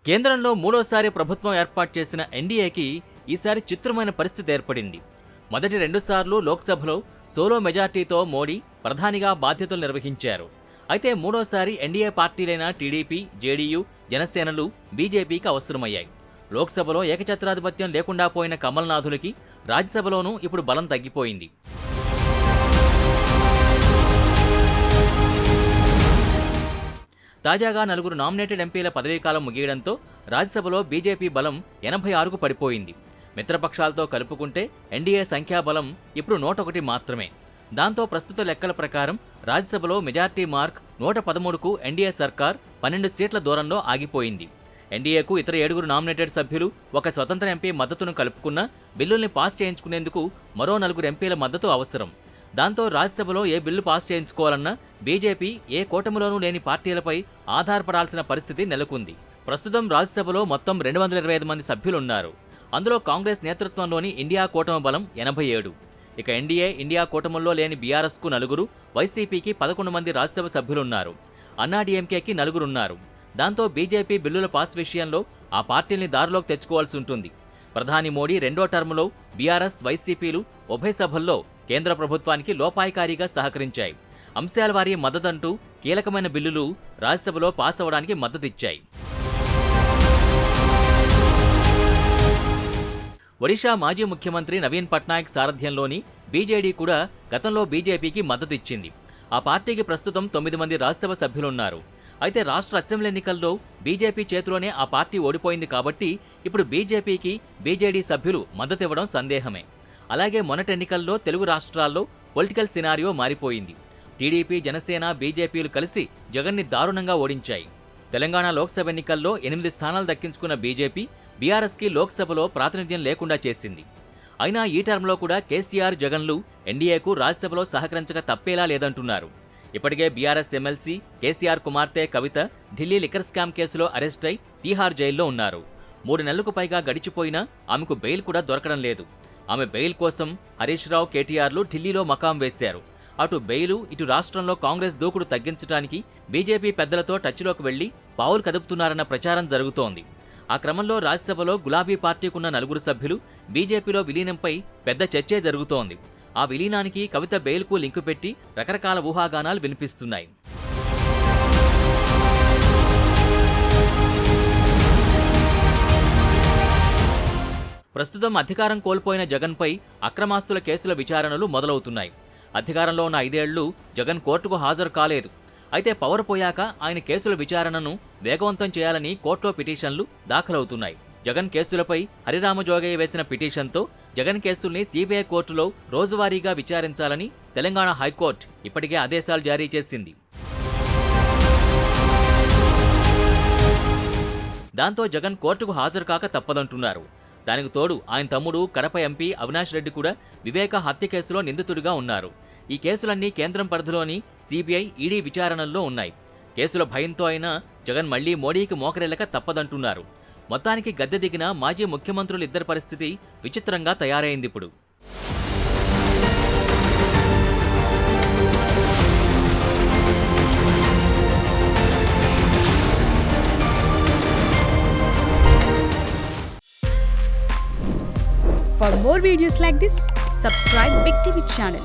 కేంద్రంలో మూడోసారి ప్రభుత్వం ఏర్పాటు చేసిన ఎన్డీఏకి ఈసారి చిత్రమైన పరిస్థితి ఏర్పడింది. మొదటి 2 సార్లు లోక్సభలో సోలో మెజార్టీతో మోడీ ప్రధానిగా బాధ్యతలు నిర్వహించారు. అయితే మూడోసారి ఎన్డీఏ పార్టీలైన టీడీపీ, జేడీయూ, జనసేనలు బీజేపీకి అవసరమయ్యాయి. లోక్సభలో ఏకఛత్రాధిపత్యం లేకుండా పోయిన కమల్నాథులకి రాజ్యసభలోనూ ఇప్పుడు బలం తగ్గిపోయింది. తాజాగా 4 నామినేటెడ్ ఎంపీల పదవీకాలం ముగియడంతో రాజ్యసభలో బీజేపీ బలం 86కు పడిపోయింది. మిత్రపక్షాలతో కలుపుకుంటే ఎన్డీఏ సంఖ్యాబలం ఇప్పుడు 101 మాత్రమే. దాంతో ప్రస్తుత లెక్కల ప్రకారం రాజ్యసభలో మెజార్టీ మార్క్ 113కు ఎన్డీఏ సర్కార్ 12 సీట్ల దూరంలో ఆగిపోయింది. ఎన్డీఏకు ఇతర 7 నామినేటెడ్ సభ్యులు, ఒక స్వతంత్ర ఎంపీ మద్దతును కలుపుకున్న బిల్లుల్ని పాస్ చేయించుకునేందుకు మరో 4 ఎంపీల మద్దతు అవసరం. దాంతో రాజ్యసభలో ఏ బిల్లు పాస్ చేయించుకోవాలన్నా బీజేపీ ఏ కూటమిలోనూ లేని పార్టీలపై ఆధారపడాల్సిన పరిస్థితి నెలకొంది. ప్రస్తుతం రాజ్యసభలో మొత్తం 225 మంది సభ్యులున్నారు. అందులో కాంగ్రెస్ నేతృత్వంలోని ఇండియా కూటమి బలం 87. ఇక ఎన్డీఏ, ఇండియా కూటముల్లో లేని బీఆర్ఎస్కు 4, వైసీపీకి 11 మంది రాజ్యసభ సభ్యులున్నారు. అన్నాడీఎంకేకి 4 ఉన్నారు. దాంతో బీజేపీ బిల్లుల పాస్ విషయంలో ఆ పార్టీల్ని దారిలోకి తెచ్చుకోవాల్సి ఉంటుంది. ప్రధాని మోడీ 2వ టర్ములో బీఆర్ఎస్, వైసీపీలు ఉభయ సభల్లో కేంద్ర ప్రభుత్వానికి లోపాయికారీగా సహకరించాయి. అంశాల వారీ మద్దతంటూ కీలకమైన బిల్లులు రాజ్యసభలో పాస్ అవడానికి మద్దతిచ్చాయి. ఒడిషా మాజీ ముఖ్యమంత్రి నవీన్ పట్నాయక్ సారథ్యంలోని బీజేడీ కూడా గతంలో బీజేపీకి మద్దతిచ్చింది. ఆ పార్టీకి ప్రస్తుతం 9 మంది రాజ్యసభ సభ్యులున్నారు. అయితే రాష్ట్ర అసెంబ్లీ ఎన్నికల్లో బీజేపీ చేతిలోనే ఆ పార్టీ ఓడిపోయింది కాబట్టి ఇప్పుడు బీజేపీకి బీజేడీ సభ్యులు మద్దతివ్వడం సందేహమే. అలాగే మొన్నటి ఎన్నికల్లో తెలుగు రాష్ట్రాల్లో పొలిటికల్ సినారియో మారిపోయింది. టీడీపీ, జనసేన, బీజేపీలు కలిసి జగన్ని దారుణంగా ఓడించాయి. తెలంగాణ లోక్సభ ఎన్నికల్లో 8 స్థానాలు దక్కించుకున్న బీజేపీ బీఆర్ఎస్కి లోక్సభలో ప్రాతినిధ్యం లేకుండా చేసింది. అయినా ఈ టర్మ్లో కూడా కేసీఆర్, జగన్లు ఎన్డీఏకు రాజ్యసభలో సహకరించక తప్పేలా లేదంటున్నారు. ఇప్పటికే బీఆర్ఎస్ ఎమ్మెల్సీ కేసీఆర్ కుమార్తె కవిత ఢిల్లీ లిక్కర్ స్కామ్ కేసులో అరెస్ట్ అయి తీహార్ జైల్లో ఉన్నారు. 3 నెలలకు పైగా గడిచిపోయినా ఆమెకు బెయిల్ కూడా దొరకడం లేదు. ఆమె బెయిల్ కోసం హరీష్ రావు, కేటీఆర్లు ఢిల్లీలో మకాం వేశారు. అటు బెయిలు, ఇటు రాష్ట్రంలో కాంగ్రెస్ దూకుడు తగ్గించడానికి బీజేపీ పెద్దలతో టచ్లోకి వెళ్లి పావులు కదుపుతున్నారన్న ప్రచారం జరుగుతోంది. ఆ క్రమంలో రాజ్యసభలో గులాబీ పార్టీకున్న 4 సభ్యులు బీజేపీలో విలీనంపై పెద్ద చర్చే జరుగుతోంది. ఆ విలీనానికి కవిత బెయిల్కు లింకు పెట్టి రకరకాల ఊహాగానాలు వినిపిస్తున్నాయి. ప్రస్తుతం అధికారం కోల్పోయిన జగన్పై అక్రమాస్తుల కేసుల విచారణలు మొదలవుతున్నాయి. అధికారంలో ఉన్న 5 ఏళ్లు జగన్ కోర్టుకు హాజరు కాలేదు. అయితే పవర్ పోయాక ఆయన కేసుల విచారణను వేగవంతం చేయాలని కోర్టులో పిటిషన్లు దాఖలవుతున్నాయి. జగన్ కేసులపై హరిరామజోగయ్య వేసిన పిటిషన్తో జగన్ కేసుల్ని సీబీఐ కోర్టులో రోజువారీగా విచారించాలని తెలంగాణ హైకోర్టు ఇప్పటికే ఆదేశాలు జారీ చేసింది. దాంతో జగన్ కోర్టుకు హాజరు కాక తప్పదంటున్నారు. దానికి తోడు ఆయన తమ్ముడు కడప ఎంపీ అవినాష్ రెడ్డి కూడా వివేక హత్య కేసులో నిందితుడిగా ఉన్నారు. ఈ కేసులన్నీ కేంద్రం పరిధిలోని సీబీఐ, ఈడీ విచారణల్లో ఉన్నాయి. కేసుల భయంతో అయినా జగన్ మళ్లీ మోడీకి మోకరిల్లక తప్పదంటున్నారు. మొత్తానికి గద్దె దిగిన మాజీ ముఖ్యమంత్రులిద్దరి పరిస్థితి విచిత్రంగా తయారైందిప్పుడు. For more videos like this, subscribe Big TV channel.